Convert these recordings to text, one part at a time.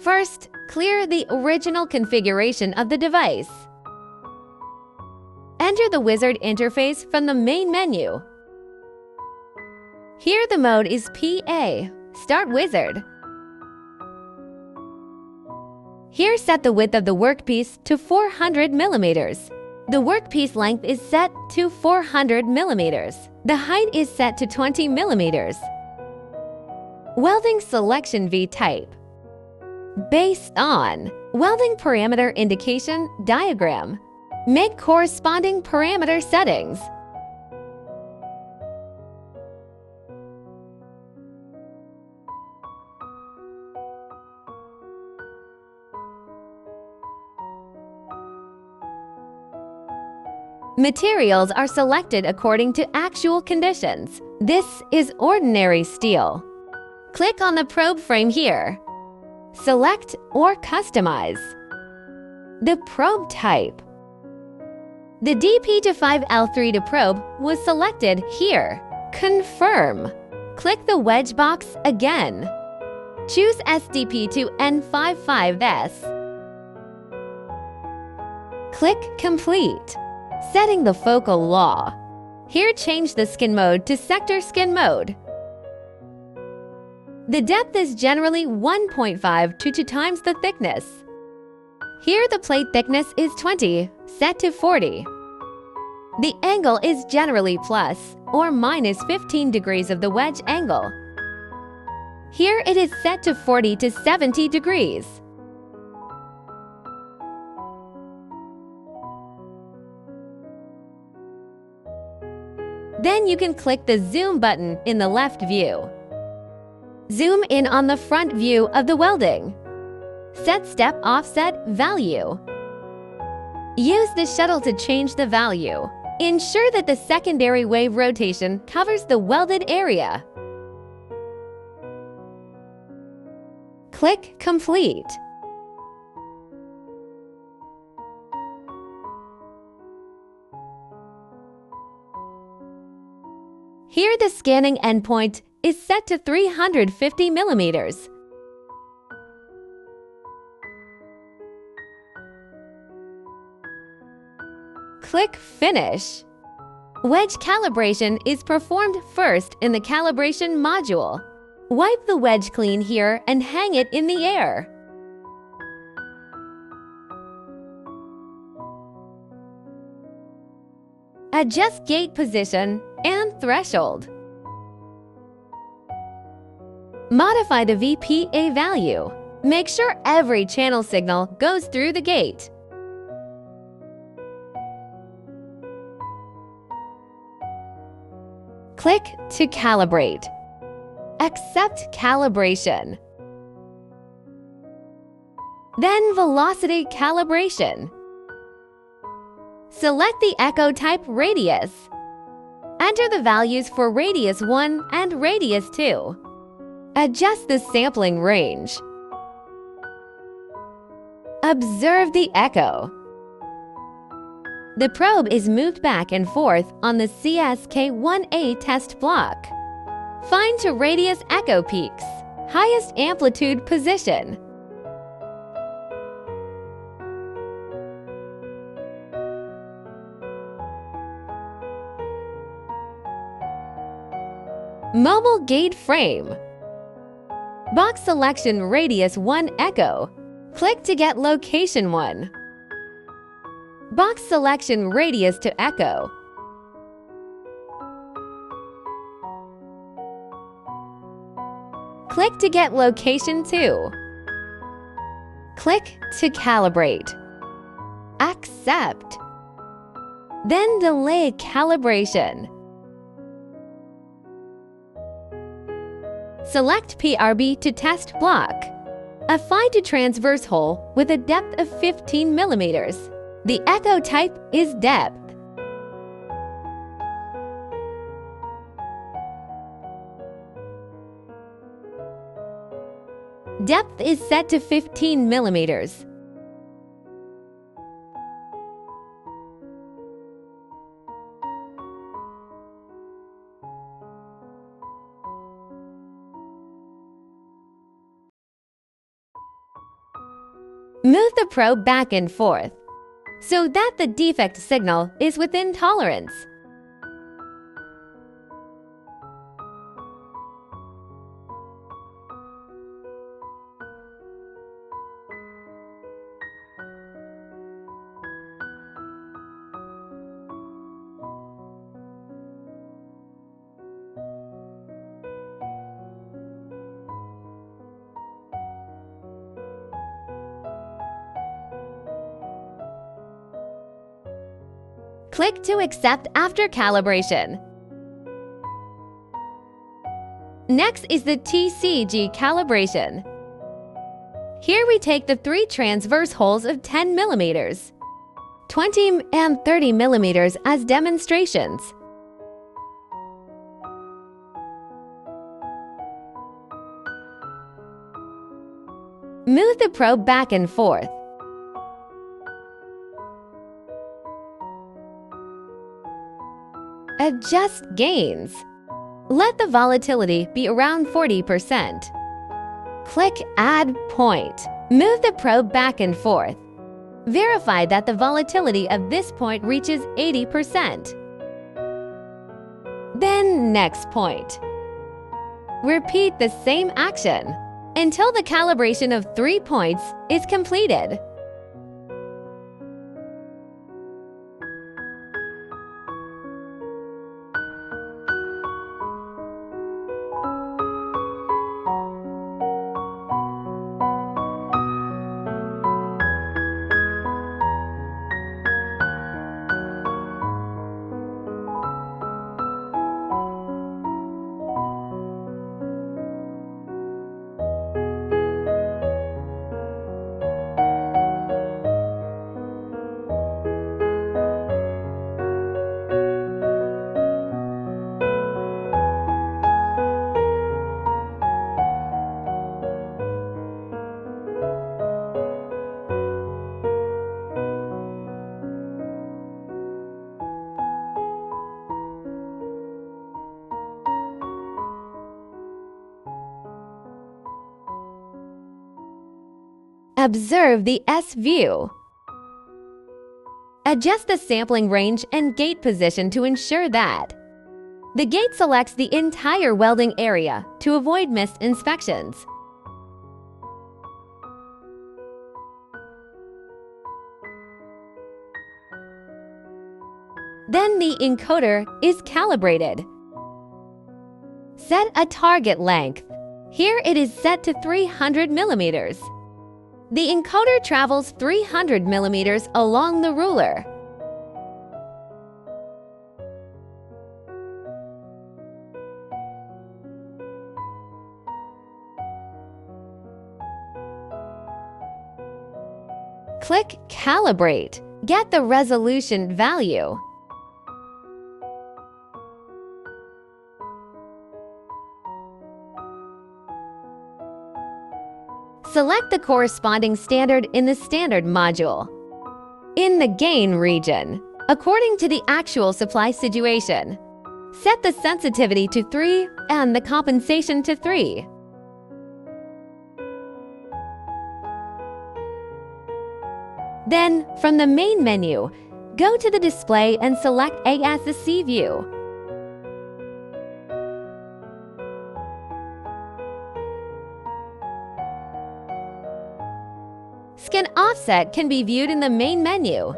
First, clear the original configuration of the device. Enter the wizard interface from the main menu. Here the mode is PA, Start Wizard. Here set the width of the workpiece to 400 millimeters. The workpiece length is set to 400 millimeters. The height is set to 20 millimeters. Welding selection V type. Based on welding parameter indication diagram. Make corresponding parameter settings. Materials are selected according to actual conditions. This is ordinary steel. Click on the probe frame here. Select or customize. The probe type. The DP-5L3 probe was selected here. Confirm. Click the wedge box again. Choose SDP-N55S. Click Complete. Setting the focal law. Here change the skin mode to sector skin mode. The depth is generally 1.5 to 2 times the thickness. Here the plate thickness is 20, set to 40. The angle is generally plus or minus 15 degrees of the wedge angle. Here it is set to 40 to 70 degrees. Then you can click the Zoom button in the left view. Zoom in on the front view of the welding. Set step offset value. Use the shuttle to change the value. Ensure that the secondary wave rotation covers the welded area. Click Complete. Here the scanning endpoint is set to 350 millimeters. Click Finish. Wedge calibration is performed first in the calibration module. Wipe the wedge clean here and hang it in the air. Adjust gate position and threshold. Modify the VPA value. Make sure every channel signal goes through the gate. Click to calibrate. Accept calibration. Then velocity calibration. Select the echo type radius. Enter the values for radius 1 and radius 2. Adjust the sampling range. Observe the echo. The probe is moved back and forth on the CSK1A test block. Find to radius echo peaks, highest amplitude position. Mobile gate frame. Box selection radius 1 echo. Click to get location 1. Box selection radius to echo. Click to get location 2. Click to calibrate. Accept. Then delay calibration. Select PRB to test block. A fine to transverse hole with a depth of 15 millimeters. The echo type is depth. Depth is set to 15 millimeters. Move the probe back and forth so that the defect signal is within tolerance. Click to accept after calibration. Next is the TCG calibration. Here we take the 3 transverse holes of 10 mm, 20 and 30 mm as demonstrations. Move the probe back and forth. Adjust gains. Let the volatility be around 40%. Click Add Point. Move the probe back and forth. Verify that the volatility of this point reaches 80%. Then next point. Repeat the same action until the calibration of 3 points is completed. Observe the S-view. Adjust the sampling range and gate position to ensure that the gate selects the entire welding area to avoid missed inspections. Then the encoder is calibrated. Set a target length. Here it is set to 300 mm. The encoder travels 300 mm along the ruler. Click Calibrate. Get the resolution value. Select the corresponding standard in the Standard module. In the Gain region, according to the actual supply situation, set the sensitivity to 3 and the compensation to 3. Then, from the main menu, go to the display and select A as the C view. Skin offset can be viewed in the main menu.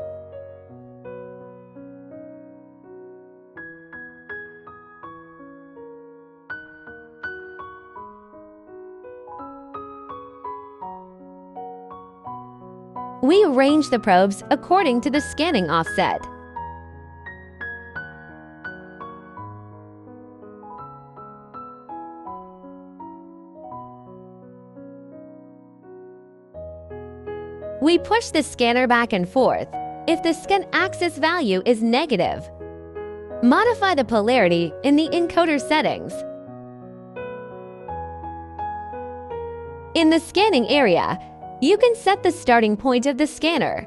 We arrange the probes according to the scanning offset. We push the scanner back and forth if the scan axis value is negative. Modify the polarity in the encoder settings. In the scanning area, you can set the starting point of the scanner.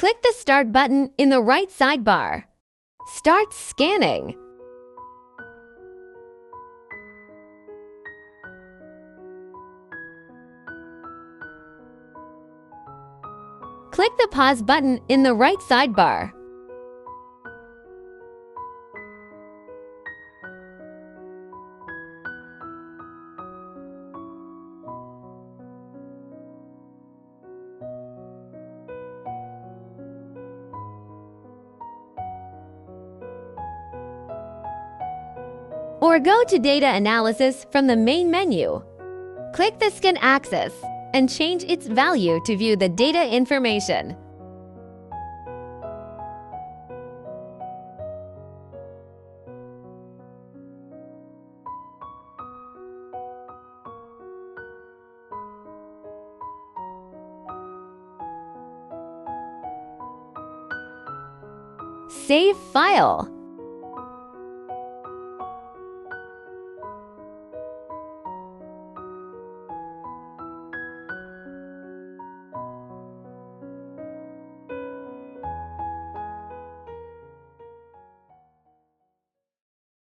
Click the Start button in the right sidebar. Start scanning. Click the Pause button in the right sidebar. Or go to Data Analysis from the main menu. Click the Scan axis and change its value to view the data information. Save file.